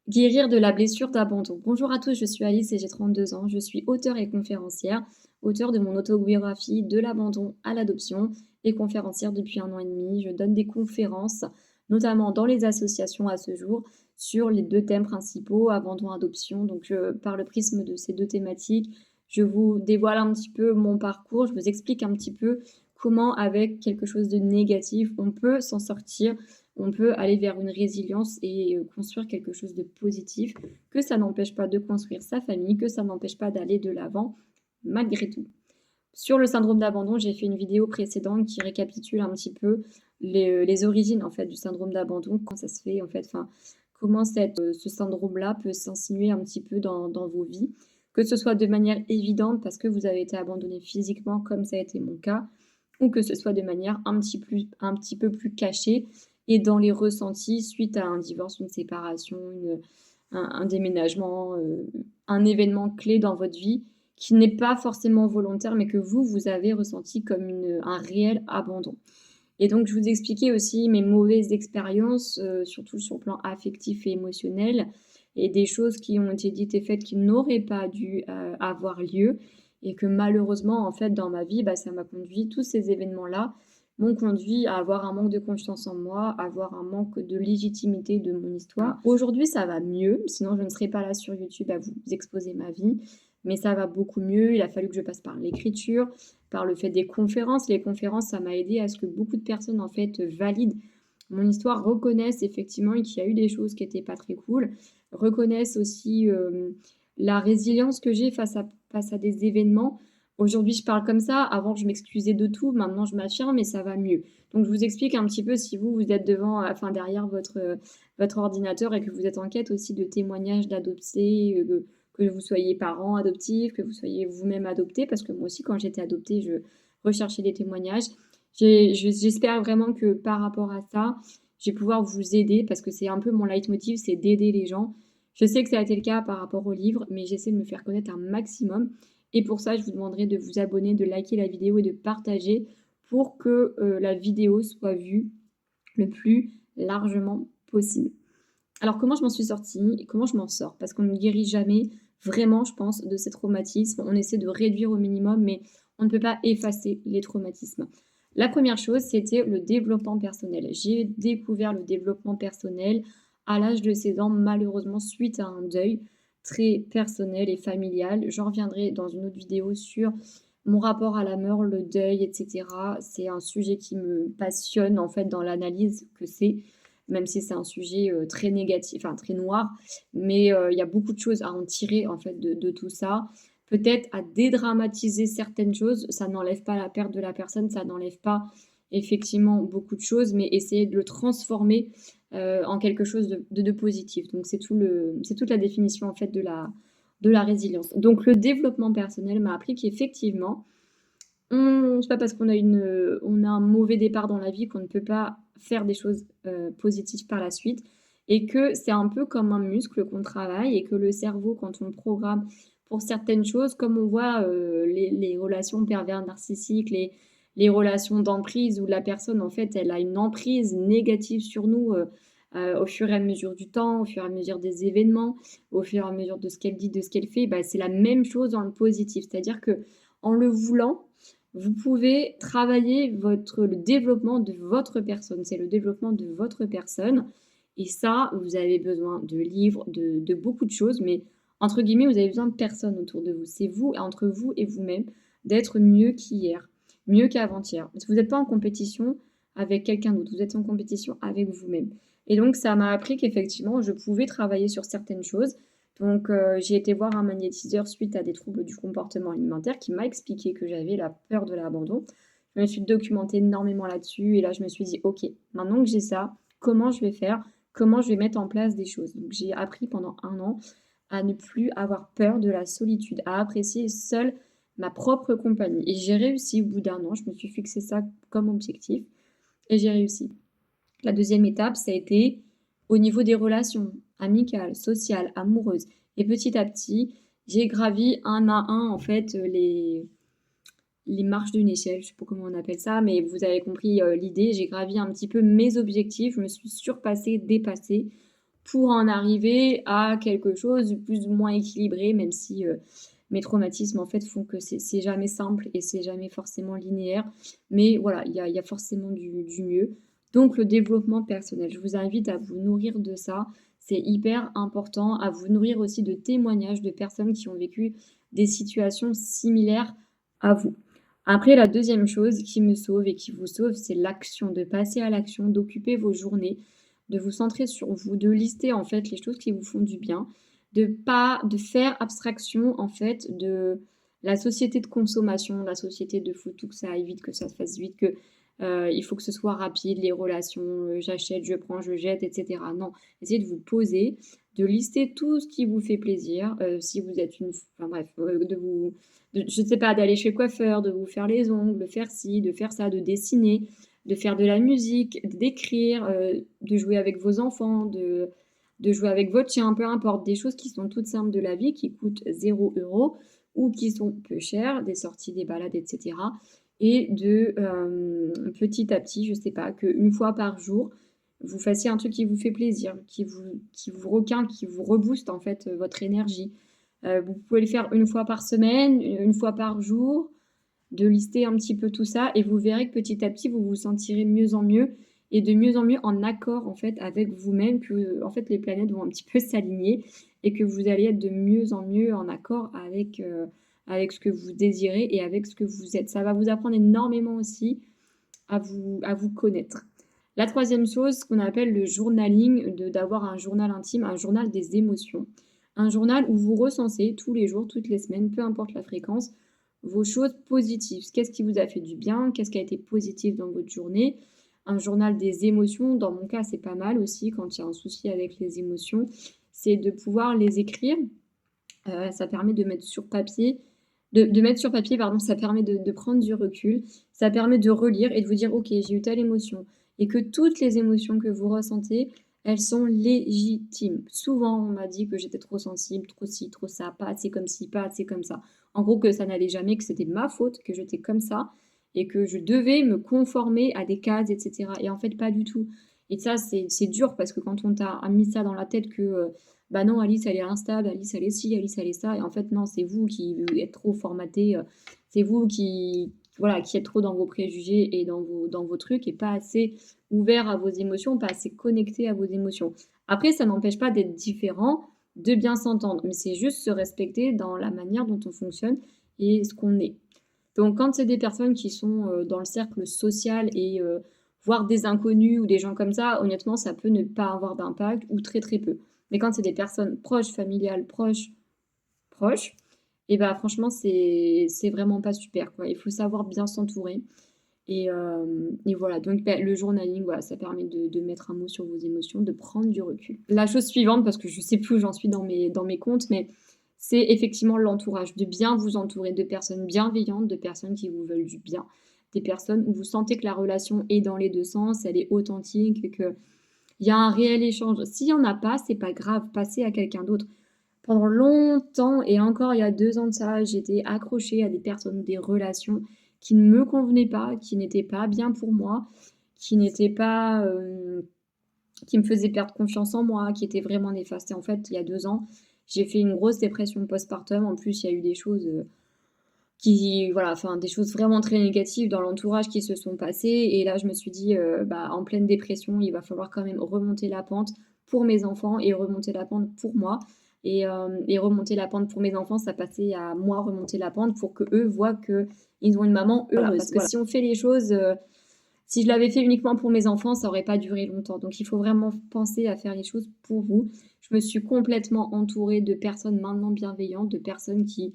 Guérir de la blessure d'abandon. Bonjour à tous, je suis Alice et j'ai 32 ans. Je suis auteure et conférencière, auteure de mon autobiographie De l'abandon à l'adoption et conférencière depuis 1 an et demi. Je donne des conférences, notamment dans les associations à ce jour, sur les deux thèmes principaux, abandon-adoption. Donc, par le prisme de ces deux thématiques, je vous dévoile un petit peu mon parcours, je vous explique un petit peu comment, avec quelque chose de négatif, on peut s'en sortir, on peut aller vers une résilience et construire quelque chose de positif, que ça n'empêche pas de construire sa famille, que ça n'empêche pas d'aller de l'avant malgré tout. Sur le syndrome d'abandon, j'ai fait une vidéo précédente qui récapitule un petit peu les origines en fait du syndrome d'abandon, comment ça se fait en fait, enfin comment ce syndrome-là peut s'insinuer un petit peu dans vos vies, que ce soit de manière évidente parce que vous avez été abandonné physiquement comme ça a été mon cas, ou que ce soit de manière un petit peu plus cachée et dans les ressentis suite à un divorce, une séparation, un déménagement, un événement clé dans votre vie qui n'est pas forcément volontaire, mais que vous avez ressenti comme un réel abandon. Et donc je vous expliquais aussi mes mauvaises expériences, surtout sur le plan affectif et émotionnel et des choses qui ont été dites et faites qui n'auraient pas dû, avoir lieu et que malheureusement, en fait, dans ma vie, bah, ça m'a conduit tous ces événements-là m'ont conduit à avoir un manque de confiance en moi, à avoir un manque de légitimité de mon histoire. Aujourd'hui, ça va mieux, sinon je ne serais pas là sur YouTube à vous exposer ma vie, mais ça va beaucoup mieux. Il a fallu que je passe par l'écriture, par le fait des conférences. Les conférences, ça m'a aidé à ce que beaucoup de personnes, en fait, valident mon histoire, reconnaissent effectivement qu'il y a eu des choses qui étaient pas très cool, reconnaissent aussi, la résilience que j'ai face à des événements. Aujourd'hui, je parle comme ça, avant je m'excusais de tout, maintenant je m'affirme et ça va mieux. Donc je vous explique un petit peu si vous êtes devant, enfin derrière votre ordinateur et que vous êtes en quête aussi de témoignages d'adoptés, que vous soyez parents adoptifs, que vous soyez vous-même adopté, parce que moi aussi quand j'étais adoptée, je recherchais des témoignages. J'espère vraiment que par rapport à ça, je vais pouvoir vous aider parce que c'est un peu mon leitmotiv, c'est d'aider les gens. Je sais que ça a été le cas par rapport au livre, mais j'essaie de me faire connaître un maximum. Et pour ça, je vous demanderai de vous abonner, de liker la vidéo et de partager pour que la vidéo soit vue le plus largement possible. Alors comment je m'en suis sortie et comment je m'en sors? Parce qu'on ne guérit jamais vraiment, je pense, de ces traumatismes. On essaie de réduire au minimum, mais on ne peut pas effacer les traumatismes. La première chose, c'était le développement personnel. J'ai découvert le développement personnel à l'âge de 16 ans, malheureusement, suite à un deuil très personnel et familial. J'en reviendrai dans une autre vidéo sur mon rapport à la mort, le deuil, etc. C'est un sujet qui me passionne, en fait, dans l'analyse que c'est, même si c'est un sujet, très négatif, enfin très noir, mais il y a beaucoup de choses à en tirer, en fait, de tout ça. Peut-être à dédramatiser certaines choses, ça n'enlève pas la perte de la personne, ça n'enlève pas effectivement beaucoup de choses, mais essayer de le transformer, en quelque chose de positif. Donc c'est toute la définition, en fait, de la résilience. Donc le développement personnel m'a appris qu'effectivement, c'est pas parce on a un mauvais départ dans la vie qu'on ne peut pas faire des choses, positives par la suite et que c'est un peu comme un muscle qu'on travaille et que le cerveau, quand on le programme pour certaines choses, comme on voit, les relations pervers narcissiques, les relations d'emprise où la personne, en fait, elle a une emprise négative sur nous, au fur et à mesure du temps, au fur et à mesure des événements, au fur et à mesure de ce qu'elle dit, de ce qu'elle fait, bah, c'est la même chose dans le positif. C'est-à-dire qu'en le voulant, vous pouvez travailler le développement de votre personne. C'est le développement de votre personne. Et ça, vous avez besoin de livres, de beaucoup de choses, mais entre guillemets, vous avez besoin de personne autour de vous. C'est vous, entre vous et vous-même, d'être mieux qu'hier, mieux qu'avant-hier. Parce que vous n'êtes pas en compétition avec quelqu'un d'autre, vous êtes en compétition avec vous-même. Et donc, ça m'a appris qu'effectivement, je pouvais travailler sur certaines choses. Donc, j'ai été voir un magnétiseur suite à des troubles du comportement alimentaire qui m'a expliqué que j'avais la peur de l'abandon. Je me suis documentée énormément là-dessus et là, je me suis dit: «OK, maintenant que j'ai ça, comment je vais faire? Comment je vais mettre en place des choses?» Donc j'ai appris pendant 1 an à ne plus avoir peur de la solitude, à apprécier seule ma propre compagnie et j'ai réussi au bout d'1 an. Je me suis fixé ça comme objectif et j'ai réussi. La deuxième étape, ça a été au niveau des relations amicales, sociales, amoureuses et petit à petit, j'ai gravi un à un, en fait, les marches d'une échelle, je sais pas comment on appelle ça, mais vous avez compris, l'idée. J'ai gravi un petit peu mes objectifs, je me suis surpassée, dépassée pour en arriver à quelque chose de plus ou moins équilibré, même si, mes traumatismes, en fait, font que c'est jamais simple et c'est jamais forcément linéaire. Mais voilà, il y a forcément du mieux. Donc le développement personnel, je vous invite à vous nourrir de ça. C'est hyper important, à vous nourrir aussi de témoignages de personnes qui ont vécu des situations similaires à vous. Après, la deuxième chose qui me sauve et qui vous sauve, c'est l'action, de passer à l'action, d'occuper vos journées, de vous centrer sur vous, de lister en fait les choses qui vous font du bien, de faire abstraction en fait de la société de consommation, la société de faut tout que ça aille vite, que ça se fasse vite, que il faut que ce soit rapide, les relations, j'achète, je prends, je jette, et cetera. Non, essayez de vous poser, de lister tout ce qui vous fait plaisir, si vous êtes une enfin bref, je ne sais pas, d'aller chez le coiffeur, de vous faire les ongles, de faire ci, de faire ça, de dessiner, de faire de la musique, d'écrire, de jouer avec vos enfants, de jouer avec votre chien, peu importe, des choses qui sont toutes simples de la vie, qui coûtent 0 € ou qui sont peu chères, des sorties, des balades, et cetera. Et petit à petit, je sais pas, qu'une fois par jour, vous fassiez un truc qui vous fait plaisir, qui vous requinque, qui vous rebooste en fait, votre énergie. Vous pouvez le faire une fois par semaine, une fois par jour, de lister un petit peu tout ça et vous verrez que petit à petit, vous vous sentirez mieux en mieux et de mieux en mieux en accord, en fait, avec vous-même, que, en fait, les planètes vont un petit peu s'aligner et que vous allez être de mieux en mieux en accord avec ce que vous désirez et avec ce que vous êtes. Ça va vous apprendre énormément aussi à vous connaître. La troisième chose, ce qu'on appelle le journaling, d'avoir un journal intime, un journal des émotions. Un journal où vous recensez tous les jours, toutes les semaines, peu importe la fréquence, vos choses positives. Qu'est-ce qui vous a fait du bien? Qu'est-ce qui a été positif dans votre journée? Un journal des émotions, dans mon cas, c'est pas mal aussi quand il y a un souci avec les émotions, c'est de pouvoir les écrire. Ça permet de mettre sur papier de mettre sur papier, pardon, ça permet de prendre du recul, ça permet de relire et de vous dire: «OK, j'ai eu telle émotion» et que toutes les émotions que vous ressentez, elles sont légitimes. Souvent, on m'a dit que j'étais trop sensible, trop ci, trop ça, pas assez comme ci, pas assez comme ça. En gros, que ça n'allait jamais, que c'était ma faute, que j'étais comme ça et que je devais me conformer à des cases et cetera et en fait, pas du tout et ça, c'est dur parce que quand on t'a mis ça dans la tête que, bah non, Alice, elle est instable, Alice, elle est ci, Alice, elle est ça. Et en fait, non, c'est vous qui êtes trop formaté, c'est vous qui, voilà, qui êtes trop dans vos préjugés et dans vos trucs et pas assez ouvert à vos émotions, pas assez connecté à vos émotions. Après, ça n'empêche pas d'être différent, de bien s'entendre, mais c'est juste se respecter dans la manière dont on fonctionne et ce qu'on est. Donc, quand c'est des personnes qui sont dans le cercle social et voire des inconnus ou des gens comme ça, honnêtement, ça peut ne pas avoir d'impact ou très très peu. Mais quand c'est des personnes proches, familiales, proches, et bah franchement, c'est vraiment pas super, quoi. Il faut savoir bien s'entourer. Et voilà, donc bah, le journaling, voilà, ça permet de mettre un mot sur vos émotions, de prendre du recul. La chose suivante, parce que je sais plus où j'en suis dans mes comptes, mais c'est effectivement l'entourage, de bien vous entourer de personnes bienveillantes, de personnes qui vous veulent du bien, des personnes où vous sentez que la relation est dans les 2 sens, elle est authentique et qu'il y a un réel échange. S'il y en a pas, c'est pas grave, passez à quelqu'un d'autre. Pendant longtemps et encore il y a 2 ans de ça, j'étais accrochée à des personnes, des relations qui ne me convenaient pas, qui n'étaient pas bien pour moi, qui n'étaient pas, qui me faisaient perdre confiance en moi, qui étaient vraiment néfastes et en fait, il y a 2 ans, j'ai fait une grosse dépression postpartum. En plus, il y a eu des choses, qui voilà, enfin des choses vraiment très négatives dans l'entourage qui se sont passées et là je me suis dit, bah, en pleine dépression, il va falloir quand même remonter la pente pour mes enfants et remonter la pente pour moi et remonter la pente pour mes enfants, ça passait à moi remonter la pente pour qu'eux voient qu'ils ont une maman Voilà, heureuse. parce que Voilà. Si on fait les choses, si je l'avais fait uniquement pour mes enfants, ça aurait pas duré longtemps. Donc il faut vraiment penser à faire les choses pour vous. Je me suis complètement entourée de personnes maintenant bienveillantes, de personnes qui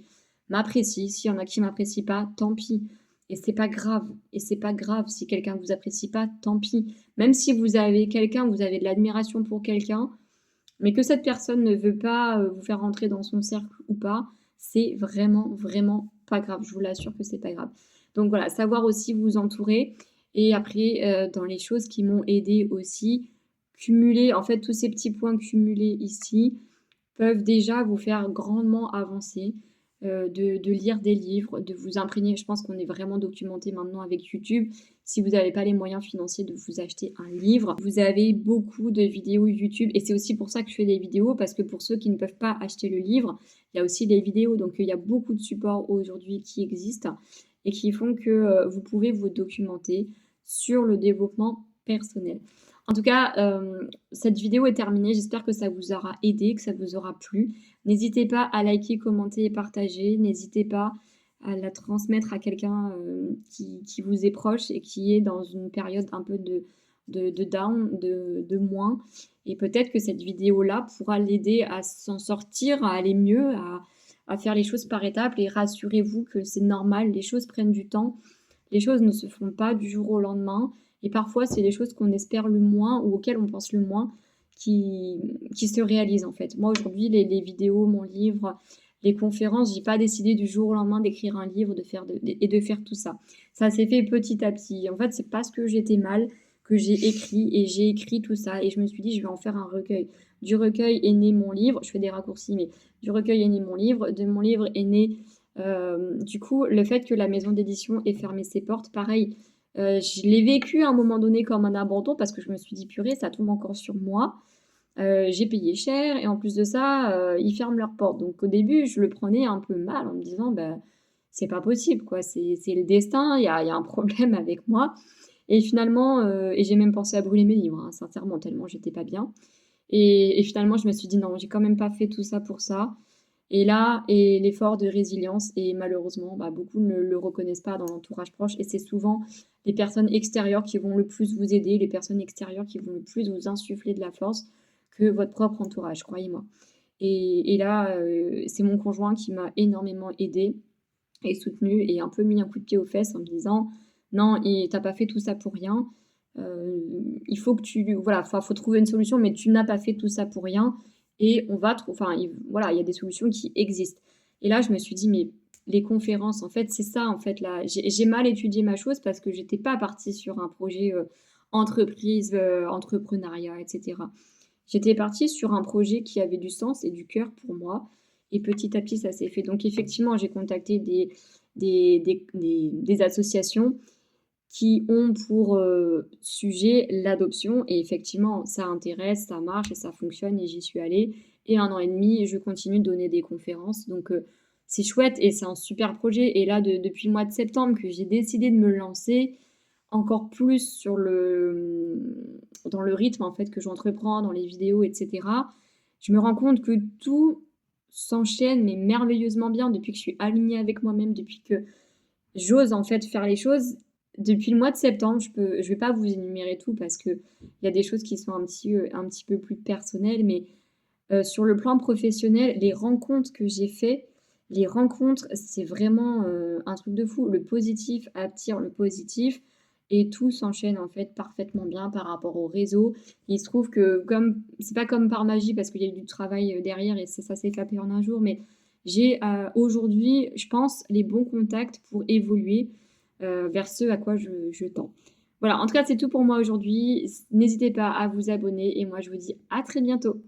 m'apprécient. S'il y en a qui m'apprécient pas, tant pis. Et c'est pas grave. Et c'est pas grave si quelqu'un vous apprécie pas, tant pis. Même si vous avez quelqu'un, vous avez de l'admiration pour quelqu'un, mais que cette personne ne veut pas vous faire rentrer dans son cercle ou pas, c'est vraiment, vraiment pas grave. Je vous l'assure que c'est pas grave. Donc voilà, savoir aussi vous entourer. Et après, dans les choses qui m'ont aidé aussi, cumuler, en fait, tous ces petits points cumulés ici peuvent déjà vous faire grandement avancer. de lire des livres, de vous imprégner. Je pense qu'on est vraiment documenté maintenant avec YouTube. Si vous n'avez pas les moyens financiers de vous acheter un livre, vous avez beaucoup de vidéos YouTube et c'est aussi pour ça que je fais des vidéos parce que pour ceux qui ne peuvent pas acheter le livre, il y a aussi les vidéos. Donc il y a beaucoup de supports aujourd'hui qui existent et qui font que, vous pouvez vous documenter sur le développement personnel. En tout cas, cette vidéo est terminée. J'espère que ça vous aura aidé, que ça vous aura plu. N'hésitez pas à liker, commenter et partager. N'hésitez pas à la transmettre à quelqu'un, qui vous est proche et qui est dans une période un peu de down, de moins et peut-être que cette vidéo-là pourra l'aider à s'en sortir, à aller mieux, à faire les choses par étapes et rassurez-vous que c'est normal, les choses prennent du temps. Les choses ne se font pas du jour au lendemain et parfois, c'est les choses qu'on espère le moins ou auxquelles on pense le moins qui se réalisent, en fait. Moi, aujourd'hui, les vidéos, mon livre, les conférences, j'ai pas décidé du jour au lendemain d'écrire un livre, de faire tout ça. Ça s'est fait petit à petit. En fait, c'est parce que j'étais mal que j'ai écrit tout ça et je me suis dit: «Je vais en faire un recueil». Du recueil est né mon livre, je fais des raccourcis, mais du recueil est né mon livre, de mon livre est né, du coup, le fait que la maison d'édition ait fermé ses portes, pareil, je l'ai vécu à un moment donné comme un abandon parce que je me suis dit: «Purée, ça tombe encore sur moi». J'ai payé cher et en plus de ça, ils ferment leurs portes. Donc au début, je le prenais un peu mal en me disant: «Bah, c'est pas possible quoi, c'est le destin, il y a un problème avec moi» et finalement, et j'ai même pensé à brûler mes livres, hein, sincèrement, tellement j'étais pas bien et finalement, je me suis dit: «Non, j'ai quand même pas fait tout ça pour ça». Et là est l'effort de résilience et malheureusement, bah, beaucoup ne le reconnaissent pas dans l'entourage proche et c'est souvent les personnes extérieures qui vont le plus vous aider, les personnes extérieures qui vont le plus vous insuffler de la force que votre propre entourage, croyez-moi. Et là, c'est mon conjoint qui m'a énormément aidée et soutenue et un peu mis un coup de pied aux fesses en me disant: «Non et tu pas fait tout ça pour rien, il faut que tu voilà, enfin, faut trouver une solution, mais tu n'as pas fait tout ça pour rien et on va enfin, voilà, il y a des solutions qui existent». Et là, je me suis dit: «Mais les conférences, en fait, c'est ça, en fait, là». J'ai mal étudié ma chose parce que j'étais pas partie sur un projet, entreprise, entrepreneuriat et cetera. J'étais partie sur un projet qui avait du sens et du cœur pour moi et petit à petit, ça s'est fait. Donc effectivement, j'ai contacté des associations qui ont pour, sujet l'adoption et effectivement, ça intéresse, ça marche et ça fonctionne et j'y suis allée et 1 an et demi, je continue de donner des conférences donc c'est chouette et c'est un super projet et là depuis le mois de septembre que j'ai décidé de me lancer encore plus sur dans le rythme, en fait, que j'entreprends, dans les vidéos et cetera. Je me rends compte que tout s'enchaîne mais merveilleusement bien depuis que je suis alignée avec moi-même, depuis que j'ose, en fait, faire les choses. Depuis le mois de septembre, je vais pas vous énumérer tout parce qu'il y a des choses qui sont un petit peu plus personnelles, mais sur le plan professionnel, les rencontres que j'ai fait, les rencontres, c'est vraiment, un truc de fou. Le positif attire le positif et tout s'enchaîne, en fait, parfaitement bien par rapport au réseau. Il se trouve que comme c'est pas comme par magie parce qu'il y a eu du travail, derrière et ça s'est pas fait en un jour, mais j'ai, aujourd'hui, je pense, les bons contacts pour évoluer, vers ce à quoi je tends. Voilà, en tout cas, c'est tout pour moi aujourd'hui. N'hésitez pas à vous abonner et moi je vous dis à très bientôt.